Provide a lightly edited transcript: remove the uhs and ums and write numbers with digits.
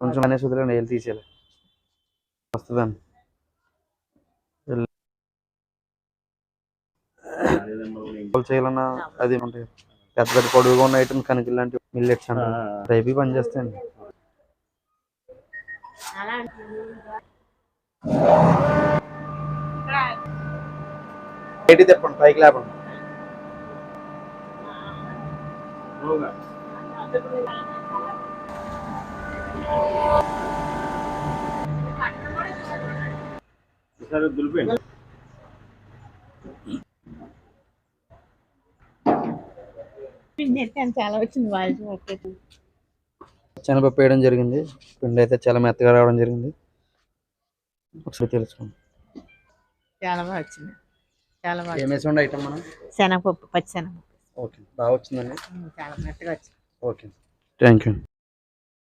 కొంచెం అనేసి వదిలేండి, వెళ్ళి తీసేయాలి వస్తుందండి. చేయాలన్నా అది ఉంటాయి పెద్ద పెద్ద పొడుగుగా ఉన్న ఐటమ్ కనుక లాంటి మిల్లెట్స్ అంటారు రైపీ పని చేస్తాయండి. బయటికి తిప్పండి, పైకి లేపండి. చాలా వచ్చింది శనగపప్పు వేయడం జరిగింది. పిండి అయితే చాలా మెత్తగా రావడం జరిగింది. ఒకసారి తెలుసుకోండి. చాలా బాగా వచ్చింది. చాలా బాగా ఏమేసి ఐటమ్ మనం శనగపప్పు, పచ్చి శనగపప్పు. ఓకే, బాగా వచ్చిందండి. చాలా మెత్తగా వచ్చింది. Okay, thank you.